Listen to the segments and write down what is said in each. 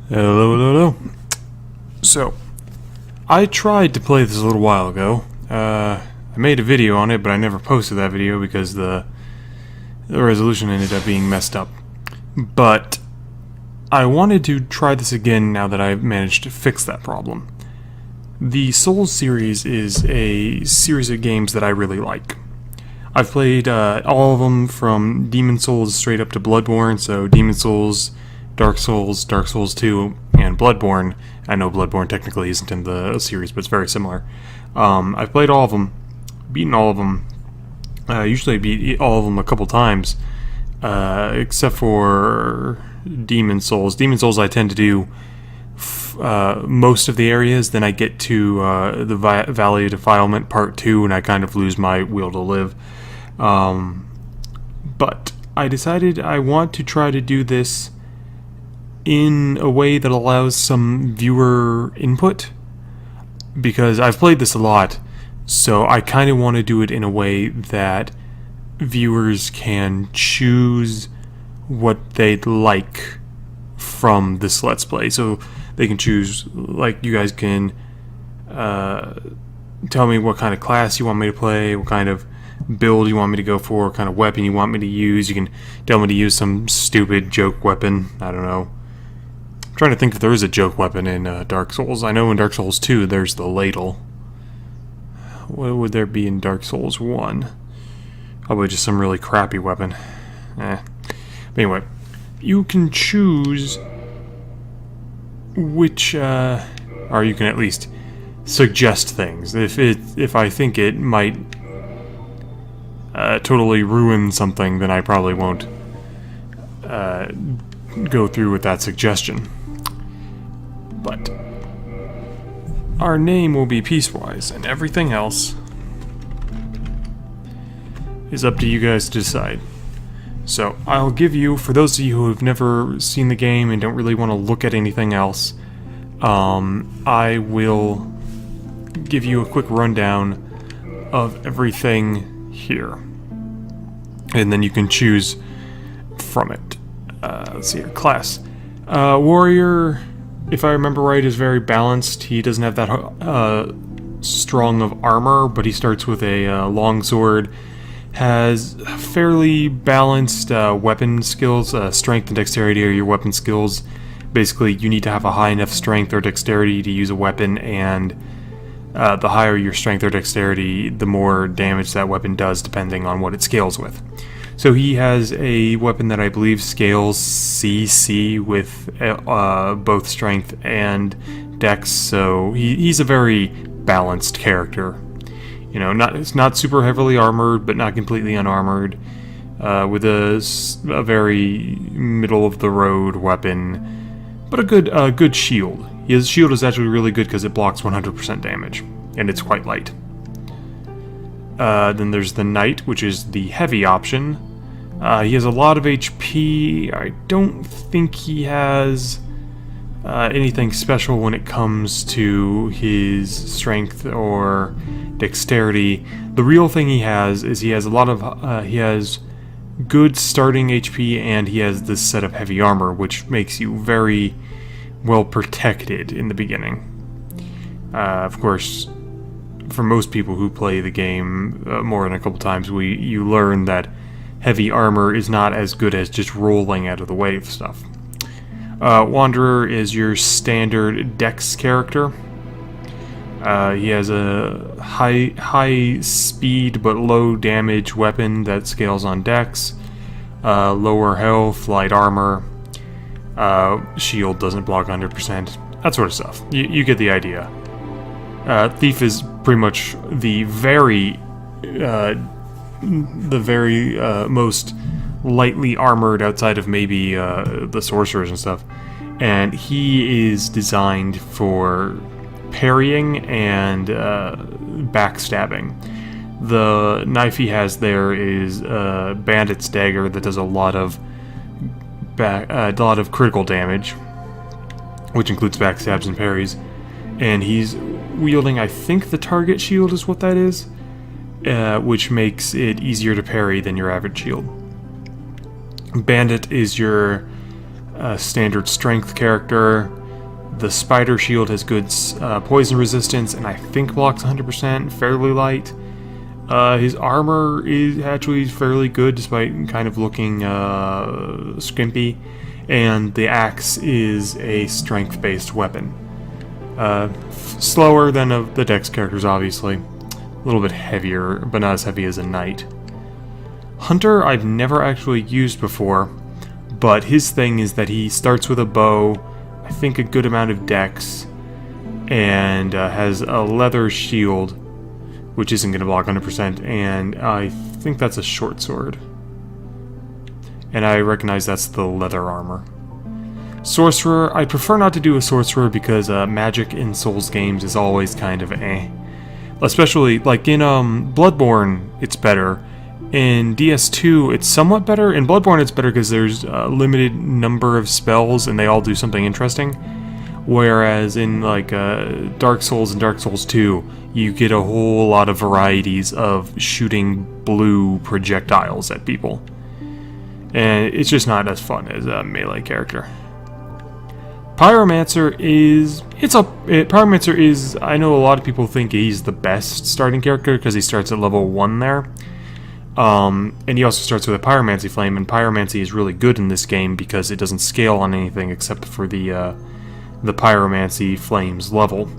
Hello, hello, hello. So, I tried to play this a little while ago. I made a video on it, but I never posted that video because the resolution ended up being messed up. But I wanted to try this again now that I've managed to fix that problem. The Souls series is a series of games that I really like. I've played all of them from Demon Souls straight up to Bloodborne, so Demon Souls, Dark Souls, Dark Souls 2, and Bloodborne. I know Bloodborne technically isn't in the series, but it's very similar. I've played all of them, beaten all of them. Usually I beat all of them a couple times, except for Demon Souls. Demon Souls I tend to do most of the areas, then I get to the Valley of Defilement Part 2, and I kind of lose my will to live. But I decided I want to try to do this in a way that allows some viewer input, because I've played this a lot, so I kind of want to do it in a way that viewers can choose what they'd like from this Let's Play. So they can choose, like, you guys can tell me what kind of class you want me to play, what kind of build you want me to go for, what kind of weapon you want me to use. You can tell me to use some stupid joke weapon, I don't know. I'm trying to think if there is a joke weapon in Dark Souls. I know in Dark Souls 2 there's the ladle. What would there be in Dark Souls 1? Probably just some really crappy weapon. But anyway, you can choose which, or you can at least suggest things. If I think it might totally ruin something, then I probably won't go through with that suggestion. But our name will be Peacewise, and everything else is up to you guys to decide. So I'll give you, for those of you who have never seen the game and don't really want to look at anything else, I will give you a quick rundown of everything here, and then you can choose from it. Let's see here. Class. Warrior, if I remember right, is very balanced. He doesn't have that strong of armor, but he starts with a long sword. Has fairly balanced weapon skills. Strength and dexterity are your weapon skills. Basically, you need to have a high enough strength or dexterity to use a weapon, and the higher your strength or dexterity, the more damage that weapon does, depending on what it scales with. So he has a weapon that I believe scales CC with both strength and dex, so he's a very balanced character. You know, it's not super heavily armored, but not completely unarmored, with a very middle-of-the-road weapon, but a good shield. His shield is actually really good because it blocks 100% damage, and it's quite light. Then there's the Knight, which is the heavy option. He has a lot of HP. I don't think he has anything special when it comes to his strength or dexterity. The real thing he has is he has a lot of he has good starting HP, and he has this set of heavy armor, which makes you very well protected in the beginning. Of course, for most people who play the game more than a couple times, you learn that heavy armor is not as good as just rolling out of the way of stuff. Wanderer is your standard dex character. He has a high speed but low damage weapon that scales on dex, lower health, light armor, shield doesn't block 100%, that sort of stuff. You get the idea. Thief is pretty much the very most lightly armored outside of maybe the sorcerers and stuff, and he is designed for parrying and backstabbing. The knife he has there is a bandit's dagger that does a lot of critical damage, which includes backstabs and parries, and he's wielding, I think the target shield is what that is, which makes it easier to parry than your average shield. Bandit is your standard strength character. The spider shield has good poison resistance, and I think blocks 100%, fairly light. His armor is actually fairly good, despite kind of looking skimpy. And the axe is a strength-based weapon. Slower than the Dex characters, obviously. A little bit heavier, but not as heavy as a knight. Hunter I've never actually used before, but his thing is that he starts with a bow, I think a good amount of dex, and has a leather shield, which isn't going to block 100%, and I think that's a short sword. And I recognize that's the leather armor. Sorcerer, I prefer not to do a sorcerer because magic in Souls games is always kind of eh. Especially, like in Bloodborne, it's better. In DS2, it's somewhat better. In Bloodborne, it's better because there's a limited number of spells and they all do something interesting. Whereas in like Dark Souls and Dark Souls 2, you get a whole lot of varieties of shooting blue projectiles at people. And it's just not as fun as a melee character. Pyromancer is... Pyromancer is... I know a lot of people think he's the best starting character because he starts at level 1 there. And he also starts with a Pyromancy Flame, and Pyromancy is really good in this game because it doesn't scale on anything except for the Pyromancy Flames level.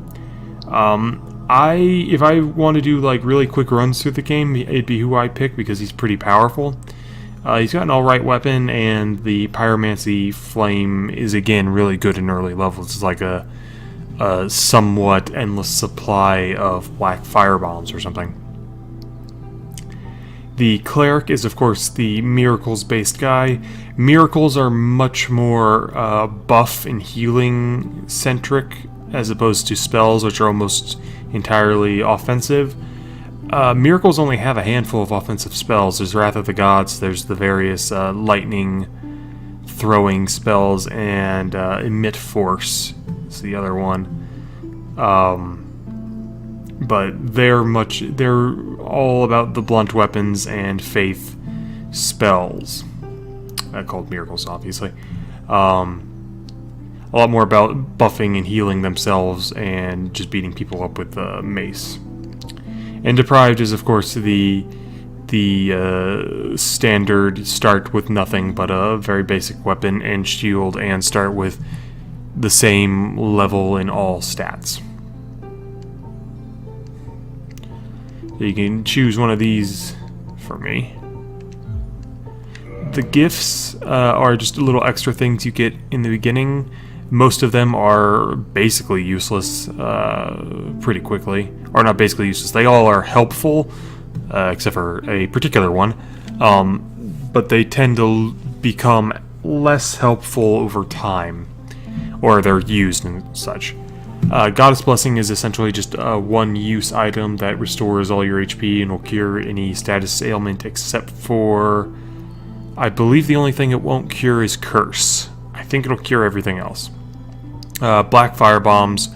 If I want to do like really quick runs through the game, it'd be who I pick because he's pretty powerful. He's got an alright weapon, and the Pyromancy Flame is again really good in early levels. It's like a somewhat endless supply of black firebombs or something. The Cleric is, of course, the Miracles-based guy. Miracles are much more buff and healing-centric, as opposed to spells, which are almost entirely offensive. Miracles only have a handful of offensive spells. There's Wrath of the Gods, there's the various lightning-throwing spells, and Emit Force is the other one. But they're all about the blunt weapons and faith spells. Called miracles, obviously. A lot more about buffing and healing themselves and just beating people up with mace. And Deprived is, of course, the standard start with nothing but a very basic weapon and shield, and start with the same level in all stats. So you can choose one of these for me. The gifts are just little extra things you get in the beginning. Most of them are basically useless pretty quickly. Or not basically useless, they all are helpful, except for a particular one. But they tend to become less helpful over time, or they're used and such. Goddess Blessing is essentially just a one-use item that restores all your HP and will cure any status ailment except for... I believe the only thing it won't cure is Curse. I think it'll cure everything else. Black Firebombs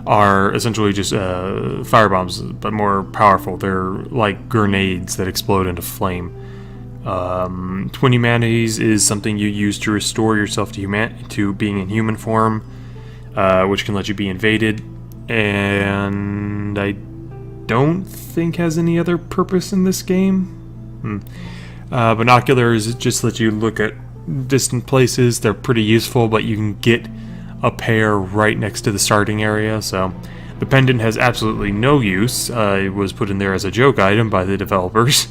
are essentially just firebombs, but more powerful. They're like grenades that explode into flame. 20 Humanities is something you use to restore yourself to being in human form, which can let you be invaded, and I don't think has any other purpose in this game. Binoculars just let you look at distant places. They're pretty useful, but you can get a pair right next to the starting area, so the pendant has absolutely no use. It was put in there as a joke item by the developers.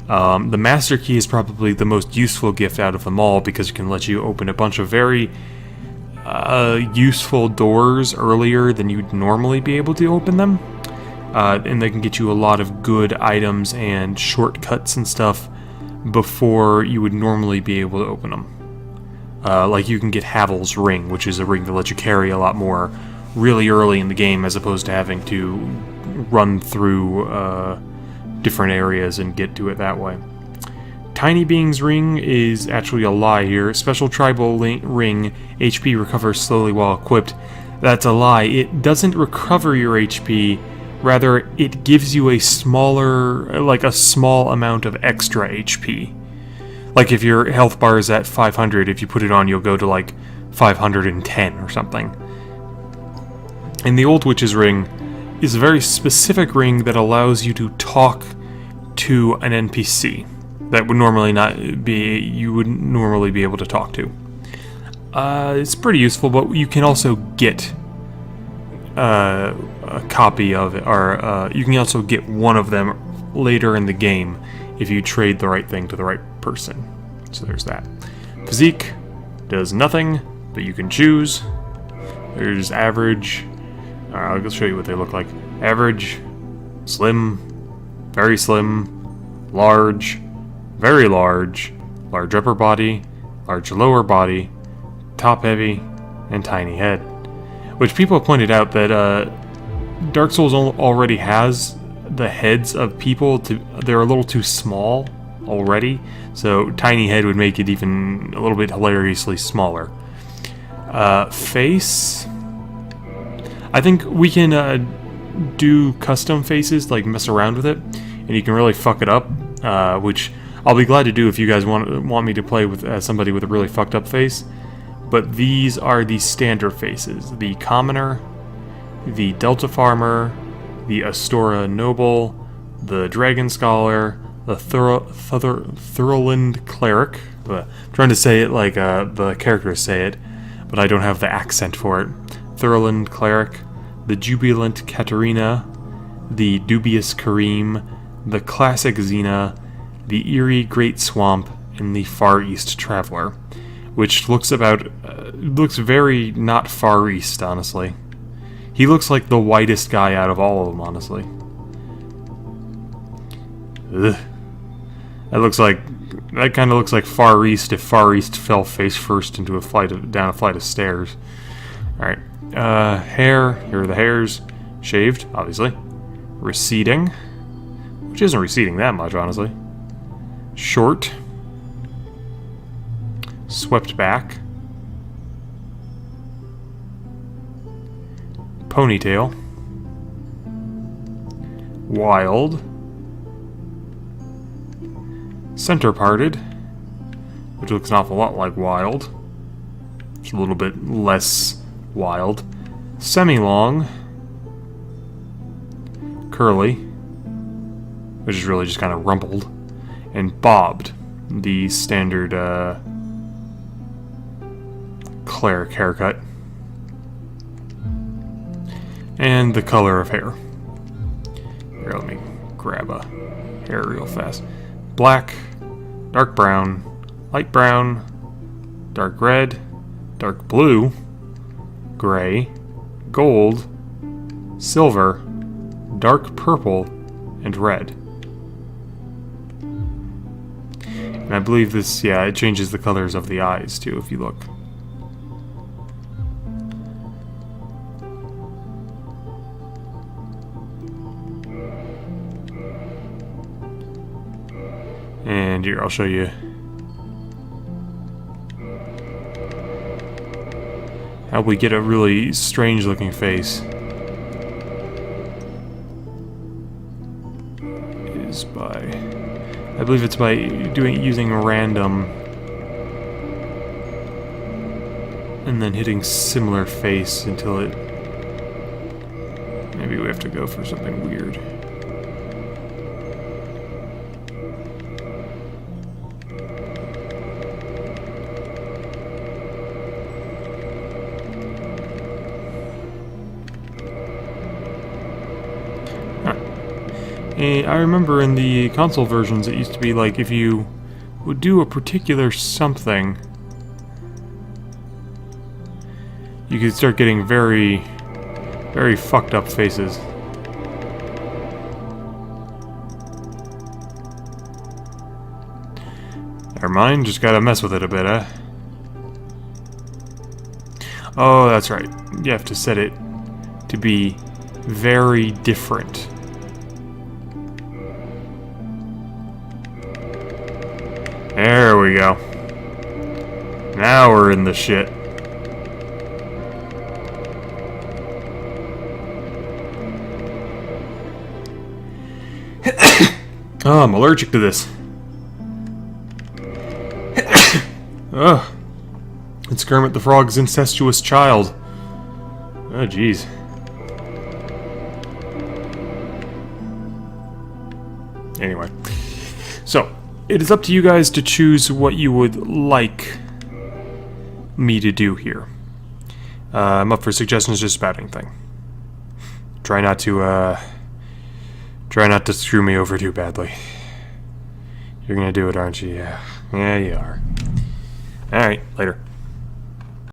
The Master Key is probably the most useful gift out of them all because it can let you open a bunch of very useful doors earlier than you'd normally be able to open them. And they can get you a lot of good items and shortcuts and stuff before you would normally be able to open them. Like you can get Havel's Ring, which is a ring that lets you carry a lot more really early in the game as opposed to having to run through different areas and get to it that way. Tiny Being's Ring is actually a lie here. Special Tribal Ring, HP recovers slowly while equipped. That's a lie. It doesn't recover your HP. Rather, it gives you a small amount of extra HP. Like if your health bar is at 500, if you put it on, you'll go to like 510 or something. And the Old Witch's Ring is a very specific ring that allows you to talk to an NPC that would normally not be, you wouldn't normally be able to talk to. It's pretty useful, but you can also get a copy of it, or you can also get one of them later in the game if you trade the right thing to the right person. So there's that. Physique does nothing, but you can choose. There's average. I'll show you what they look like. Average, slim, very slim, large, very large, large upper body, large lower body, top heavy, and tiny head. Which people have pointed out that Dark Souls already has the heads of people, they're a little too small already, so tiny head would make it even a little bit hilariously smaller. Face, I think we can do custom faces, like mess around with it, and you can really fuck it up, which I'll be glad to do if you guys want me to play with somebody with a really fucked up face. But these are the standard faces: the Commoner, the Delta Farmer, the Astora Noble, the Dragon Scholar, the Thurland Cleric. I'm trying to say it like the characters say it, but I don't have the accent for it. Thurland Cleric, the Jubilant Katarina, the Dubious Kareem, the Classic Xena, the Eerie Great Swamp, and the Far East Traveler, which looks very not Far East, honestly. He looks like the whitest guy out of all of them, honestly. Ugh. That kind of looks like Far East if Far East fell face first into down a flight of stairs. Alright. Hair. Here are the hairs. Shaved, obviously. Receding. Which isn't receding that much, honestly. Short. Swept back. Ponytail. Wild. Center parted, which looks an awful lot like wild. It's a little bit less wild. Semi-long. Curly, which is really just kind of rumpled. And bobbed, the standard cleric haircut. And the color of hair. Here, let me grab a hair real fast. Black, dark brown, light brown, dark red, dark blue, gray, gold, silver, dark purple, and red. And I believe this, yeah, it changes the colors of the eyes too, if you look. And here, I'll show you how we get a really strange looking face. Is by, I believe it's by using random and then hitting similar face until it, maybe we have to go for something weird. I remember in the console versions it used to be like if you would do a particular something, you could start getting very, very fucked up faces. Never mind, just gotta mess with it a bit, huh? Oh, that's right. You have to set it to be very different. There we go. Now we're in the shit. Oh, I'm allergic to this. Ugh. It's Kermit the Frog's incestuous child. Oh, jeez. Anyway. So, it is up to you guys to choose what you would like me to do here. I'm up for suggestions just about anything. Try not to screw me over too badly. You're gonna do it, aren't you? Yeah. Yeah, you are. Alright, later.